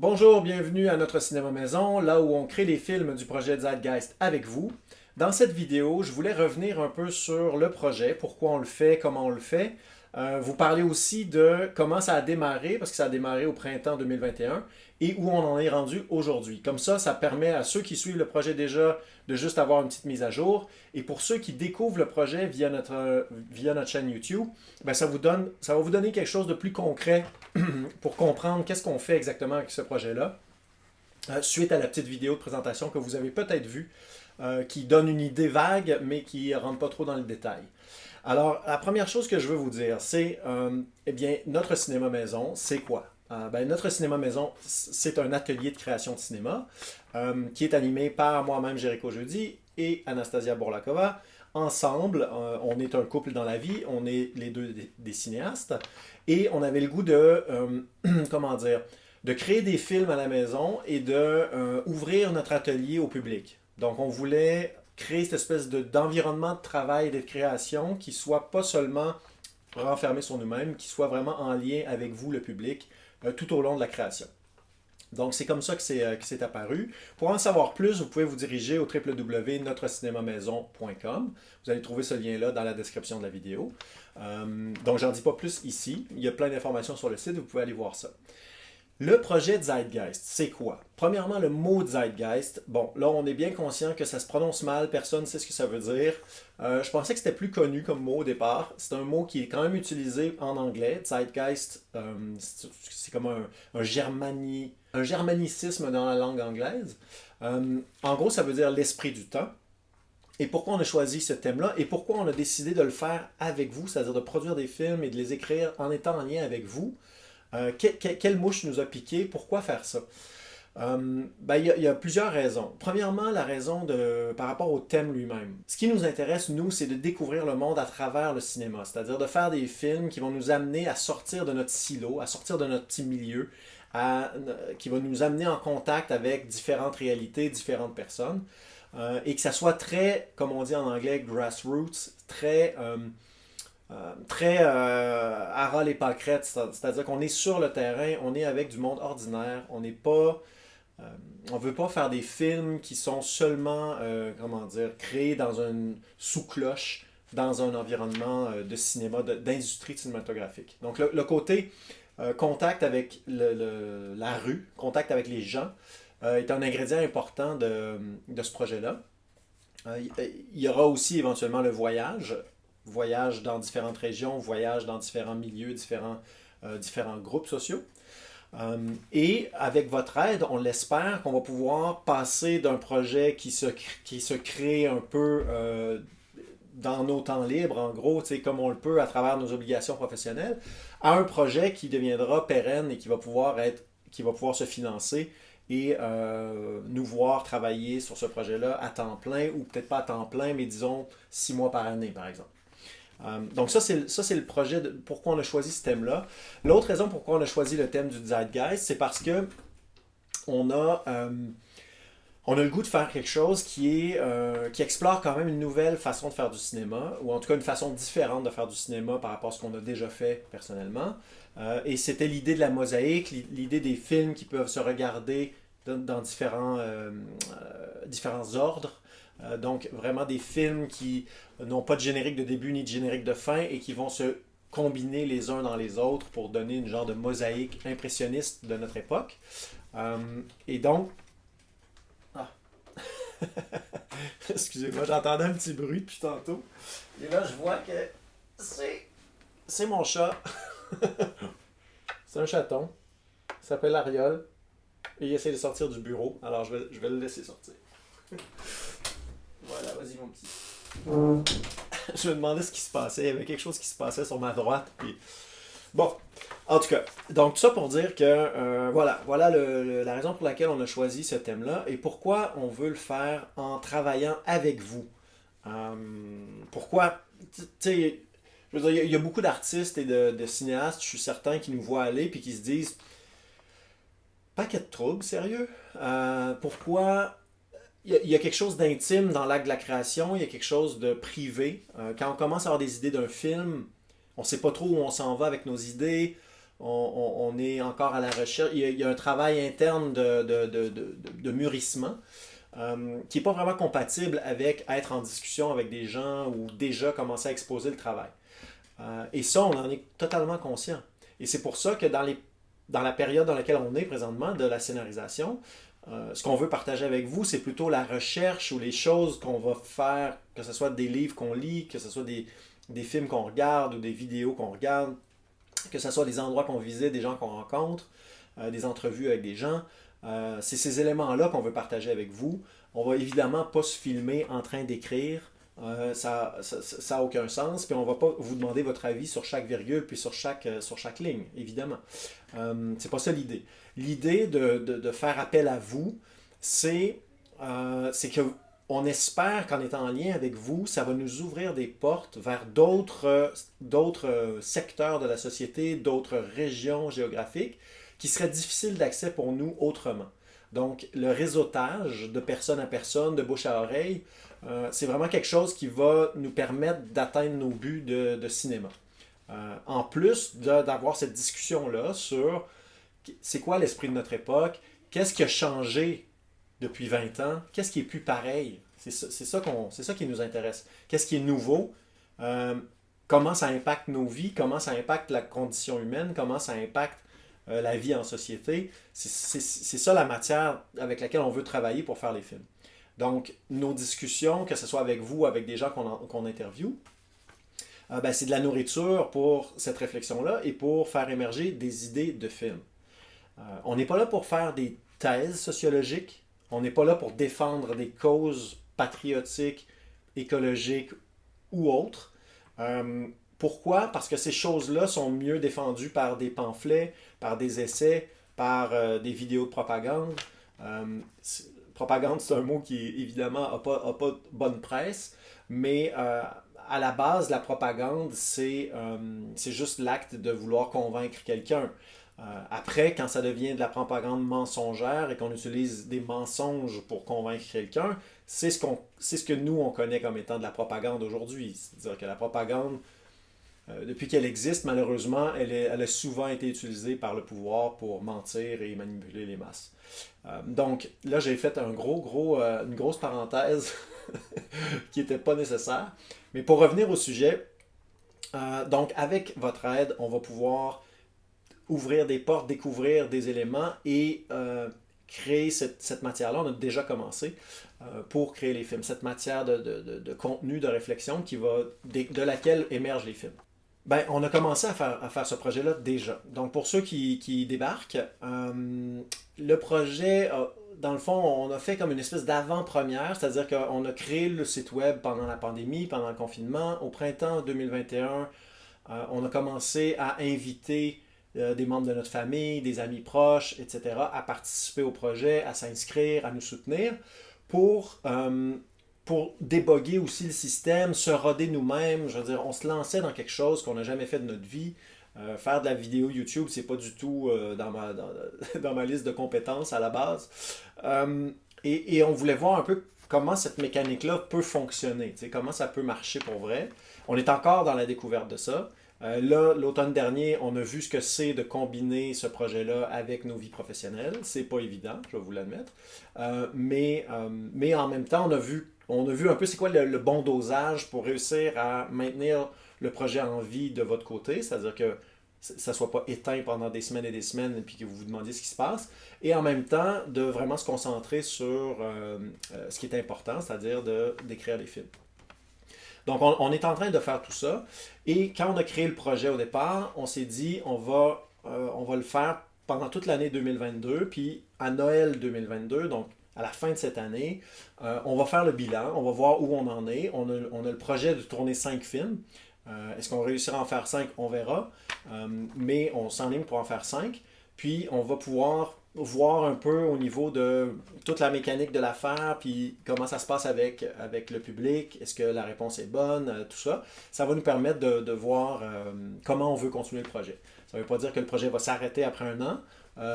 Bonjour, bienvenue à notre cinéma maison, là où on crée les films du projet Zeitgeist avec vous. Dans cette vidéo, je voulais revenir un peu sur le projet, pourquoi on le fait, comment on le fait. Vous parler aussi de comment ça a démarré, parce que ça a démarré au printemps 2021, et où on en est rendu aujourd'hui. Comme ça permet à ceux qui suivent le projet déjà de juste avoir une petite mise à jour. Et pour ceux qui découvrent le projet via notre chaîne YouTube, ben ça va vous donner quelque chose de plus concret pour comprendre qu'est-ce qu'on fait exactement avec ce projet-là, suite à la petite vidéo de présentation que vous avez peut-être vue, qui donne une idée vague, mais qui ne rentre pas trop dans le détail. Alors, la première chose que je veux vous dire, c'est, eh bien, notre cinéma maison, c'est quoi? Notre cinéma maison, c'est un atelier de création de cinéma qui est animé par moi-même, Jericho Jeudi, et Anastasia Borlakova. Ensemble, on est un couple dans la vie, on est les deux des cinéastes, et on avait le goût de, comment dire, de créer des films à la maison et de ouvrir notre atelier au public. Donc, on voulait créer cette espèce d'environnement de travail et de création qui soit pas seulement renfermé sur nous-mêmes, qui soit vraiment en lien avec vous, le public, tout au long de la création. Donc, c'est comme ça que c'est apparu. Pour en savoir plus, vous pouvez vous diriger au www.notrecinema-maison.com. Vous allez trouver ce lien-là dans la description de la vidéo. Donc, j'en dis pas plus ici. Il y a plein d'informations sur le site, vous pouvez aller voir ça. Le projet Zeitgeist, c'est quoi? Premièrement, le mot Zeitgeist. Bon, là, on est bien conscient que ça se prononce mal, personne ne sait ce que ça veut dire. Je pensais que c'était plus connu comme mot au départ. C'est un mot qui est quand même utilisé en anglais. Zeitgeist, c'est comme un germanicisme dans la langue anglaise. En gros, ça veut dire l'esprit du temps. Et pourquoi on a choisi ce thème-là et pourquoi on a décidé de le faire avec vous, c'est-à-dire de produire des films et de les écrire en étant en lien avec vous. Quelle mouche nous a piqué? Pourquoi faire ça? Il y a plusieurs raisons. Premièrement, la raison par rapport au thème lui-même. Ce qui nous intéresse, nous, c'est de découvrir le monde à travers le cinéma, c'est-à-dire de faire des films qui vont nous amener à sortir de notre silo, à sortir de notre petit milieu, qui vont nous amener en contact avec différentes réalités, différentes personnes, et que ça soit très, comme on dit en anglais, grassroots, très à ras les pâquerettes, c'est-à-dire qu'on est sur le terrain, on est avec du monde ordinaire, on n'est pas, on veut pas faire des films qui sont seulement, comment dire, créés dans une sous-cloche, dans un environnement de cinéma, d'industrie cinématographique. Donc le côté contact avec la rue, contact avec les gens, est un ingrédient important de ce projet-là. Il y aura aussi éventuellement le voyage dans différentes régions, voyage dans différents milieux, différents groupes sociaux. Et avec votre aide, on l'espère qu'on va pouvoir passer d'un projet qui se crée un peu dans nos temps libres, en gros, comme on le peut à travers nos obligations professionnelles, à un projet qui deviendra pérenne et qui va pouvoir se financer et nous voir travailler sur ce projet-là à temps plein, ou peut-être pas à temps plein, mais disons 6 mois par année, par exemple. Donc ça, c'est le projet de pourquoi on a choisi ce thème-là. L'autre raison pourquoi on a choisi le thème du Zeitgeist, c'est parce que on a, euh, on a le goût de faire quelque chose qui explore quand même une nouvelle façon de faire du cinéma, ou en tout cas une façon différente de faire du cinéma par rapport à ce qu'on a déjà fait personnellement. Et c'était l'idée de la mosaïque, l'idée des films qui peuvent se regarder dans différents ordres. Donc vraiment des films qui n'ont pas de générique de début ni de générique de fin et qui vont se combiner les uns dans les autres pour donner une genre de mosaïque impressionniste de notre époque. Et donc... Ah. Excusez-moi, j'entendais un petit bruit depuis tantôt. Et là, je vois que c'est mon chat. C'est un chaton. Il s'appelle Ariol. Et il essaie de sortir du bureau. Alors, je vais le laisser sortir. Voilà, vas-y mon petit. Je me demandais ce qui se passait. Il y avait quelque chose qui se passait sur ma droite. Puis... Bon, en tout cas, donc tout ça pour dire que voilà la raison pour laquelle on a choisi ce thème-là et pourquoi on veut le faire en travaillant avec vous. Pourquoi, tu sais, je veux dire, il y a beaucoup d'artistes et de cinéastes, je suis certain, qui nous voient aller puis qui se disent, paquet de troubles, sérieux. Pourquoi il y a quelque chose d'intime dans l'acte de la création, il y a quelque chose de privé. Quand on commence à avoir des idées d'un film, on ne sait pas trop où on s'en va avec nos idées. On est encore à la recherche. Il y a un travail interne de mûrissement qui n'est pas vraiment compatible avec être en discussion avec des gens ou déjà commencer à exposer le travail. Et ça, on en est totalement conscient. Et c'est pour ça que dans la période dans laquelle on est présentement de la scénarisation, ce qu'on veut partager avec vous, c'est plutôt la recherche ou les choses qu'on va faire, que ce soit des livres qu'on lit, que ce soit des films qu'on regarde ou des vidéos qu'on regarde, que ce soit des endroits qu'on visite, des gens qu'on rencontre, des entrevues avec des gens. C'est ces éléments-là qu'on veut partager avec vous. On va évidemment pas se filmer en train d'écrire. Ça n'a aucun sens. Puis on va pas vous demander votre avis sur chaque virgule puis sur chaque ligne, évidemment. C'est pas ça l'idée. L'idée de faire appel à vous, c'est que on espère qu'en étant en lien avec vous, ça va nous ouvrir des portes vers d'autres secteurs de la société, d'autres régions géographiques qui seraient difficiles d'accès pour nous autrement. Donc, le réseautage de personne à personne, de bouche à oreille, c'est vraiment quelque chose qui va nous permettre d'atteindre nos buts de cinéma. En plus d'avoir cette discussion-là sur c'est quoi l'esprit de notre époque, qu'est-ce qui a changé depuis 20 ans, qu'est-ce qui est plus pareil. C'est ça qui nous intéresse. Qu'est-ce qui est nouveau, comment ça impacte nos vies, comment ça impacte la condition humaine, comment ça impacte la vie en société. C'est ça la matière avec laquelle on veut travailler pour faire les films. Donc, nos discussions, que ce soit avec vous, avec des gens qu'on interviewe, c'est de la nourriture pour cette réflexion-là et pour faire émerger des idées de films. On n'est pas là pour faire des thèses sociologiques, on n'est pas là pour défendre des causes patriotiques, écologiques ou autres. Pourquoi? Parce que ces choses-là sont mieux défendues par des pamphlets, par des essais, par des vidéos de propagande. Propagande, c'est un mot qui, évidemment, n'a pas bonne presse, mais à la base, la propagande, c'est juste l'acte de vouloir convaincre quelqu'un. Après, quand ça devient de la propagande mensongère et qu'on utilise des mensonges pour convaincre quelqu'un, c'est ce que nous, on connaît comme étant de la propagande aujourd'hui. C'est-à-dire que la propagande, depuis qu'elle existe, malheureusement, elle a souvent été utilisée par le pouvoir pour mentir et manipuler les masses. Donc là, j'ai fait une grosse parenthèse qui n'était pas nécessaire. Mais pour revenir au sujet, donc avec votre aide, on va pouvoir ouvrir des portes, découvrir des éléments et créer cette matière-là. On a déjà commencé pour créer les films. Cette matière de contenu, de réflexion de laquelle émergent les films. Ben, on a commencé à faire ce projet-là déjà. Donc, pour ceux qui débarquent, le projet, dans le fond, on a fait comme une espèce d'avant-première, c'est-à-dire qu'on a créé le site web pendant la pandémie, pendant le confinement. Au printemps 2021, on a commencé à inviter des membres de notre famille, des amis proches, etc., à participer au projet, à s'inscrire, à nous soutenir pour déboguer aussi le système, se roder nous-mêmes. Je veux dire, on se lançait dans quelque chose qu'on n'a jamais fait de notre vie. Faire de la vidéo YouTube, c'est pas du tout dans ma liste de compétences à la base. Et on voulait voir un peu comment cette mécanique-là peut fonctionner, comment ça peut marcher pour vrai. On est encore dans la découverte de ça. Là, l'automne dernier, on a vu ce que c'est de combiner ce projet-là avec nos vies professionnelles. C'est pas évident, je vais vous l'admettre. Mais en même temps, on a vu un peu c'est quoi le bon dosage pour réussir à maintenir le projet en vie de votre côté, c'est-à-dire que ça ne soit pas éteint pendant des semaines et des semaines et puis que vous vous demandiez ce qui se passe, et en même temps de vraiment se concentrer sur ce qui est important, c'est-à-dire d'écrire des films. Donc, on est en train de faire tout ça. Et quand on a créé le projet au départ, on s'est dit, on va le faire pendant toute l'année 2022, puis à Noël 2022, donc à la fin de cette année, on va faire le bilan, on va voir où on en est. On a le projet de tourner 5 films. Est-ce qu'on réussira à en faire 5? On verra. Mais on s'enligne pour en faire 5. Puis, on va pouvoir voir un peu au niveau de toute la mécanique de l'affaire, puis comment ça se passe avec le public, est-ce que la réponse est bonne, tout ça. Ça va nous permettre de voir comment on veut continuer le projet. Ça ne veut pas dire que le projet va s'arrêter après 1 an.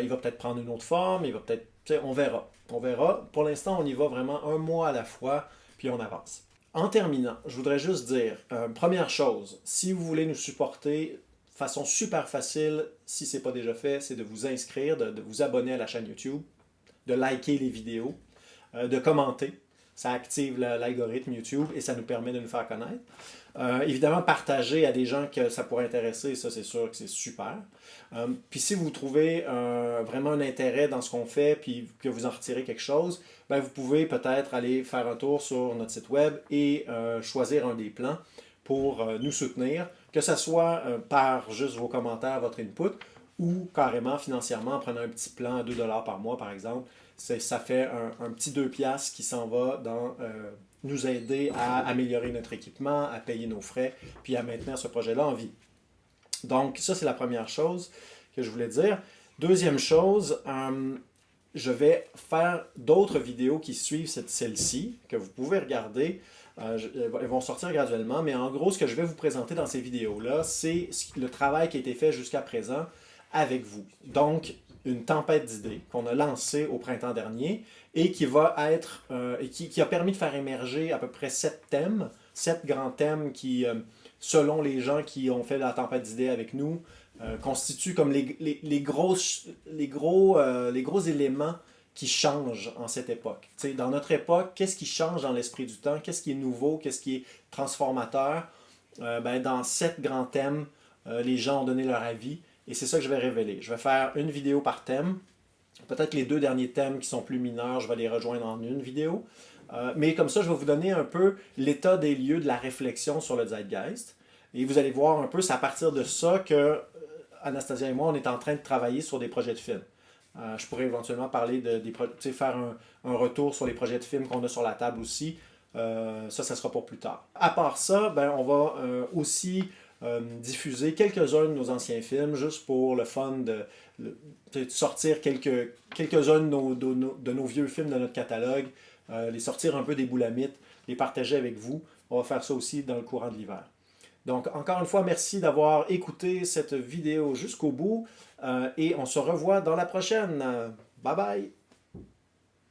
Il va peut-être prendre une autre forme, il va peut-être... On verra. On verra. Pour l'instant, on y va vraiment 1 mois à la fois, puis on avance. En terminant, je voudrais juste dire, première chose, si vous voulez nous supporter de façon super facile, si ce n'est pas déjà fait, c'est de vous inscrire, de vous abonner à la chaîne YouTube, de liker les vidéos, de commenter. Ça active l'algorithme YouTube et ça nous permet de nous faire connaître. Évidemment, partager à des gens que ça pourrait intéresser, ça c'est sûr que c'est super. Puis si vous trouvez vraiment un intérêt dans ce qu'on fait, puis que vous en retirez quelque chose, ben vous pouvez peut-être aller faire un tour sur notre site web et choisir un des plans pour nous soutenir, que ce soit par juste vos commentaires, votre input, ou carrément financièrement en prenant un petit plan à 2 par mois par exemple. Ça fait un petit 2 piastres qui s'en va dans nous aider à améliorer notre équipement, à payer nos frais, puis à maintenir ce projet-là en vie. Donc ça, c'est la première chose que je voulais dire. Deuxième chose, je vais faire d'autres vidéos qui suivent celle-ci, que vous pouvez regarder. Elles vont sortir graduellement, mais en gros, ce que je vais vous présenter dans ces vidéos-là, c'est le travail qui a été fait jusqu'à présent avec vous. Donc, une tempête d'idées qu'on a lancée au printemps dernier et qui va être et qui a permis de faire émerger à peu près 7 thèmes, 7 grands thèmes qui, selon les gens qui ont fait la tempête d'idées avec nous, constituent comme les gros éléments qui changent en cette époque. T'sais, dans notre époque, qu'est-ce qui change dans l'esprit du temps? Qu'est-ce qui est nouveau? Qu'est-ce qui est transformateur? Dans 7 grands thèmes, les gens ont donné leur avis. Et c'est ça que je vais révéler. Je vais faire une vidéo par thème. Peut-être les 2 derniers thèmes qui sont plus mineurs, je vais les rejoindre en une vidéo. Mais comme ça, je vais vous donner un peu l'état des lieux de la réflexion sur le Zeitgeist. Et vous allez voir un peu, c'est à partir de ça que Anastasia et moi, on est en train de travailler sur des projets de films. Je pourrais éventuellement parler faire un retour sur les projets de films qu'on a sur la table aussi. Ça sera pour plus tard. À part ça, on va aussi diffuser quelques-uns de nos anciens films, juste pour le fun de sortir quelques-uns de nos vieux films de notre catalogue, les sortir un peu des boulamites, les partager avec vous. On va faire ça aussi dans le courant de l'hiver. Donc, encore une fois, merci d'avoir écouté cette vidéo jusqu'au bout et on se revoit dans la prochaine. Bye bye!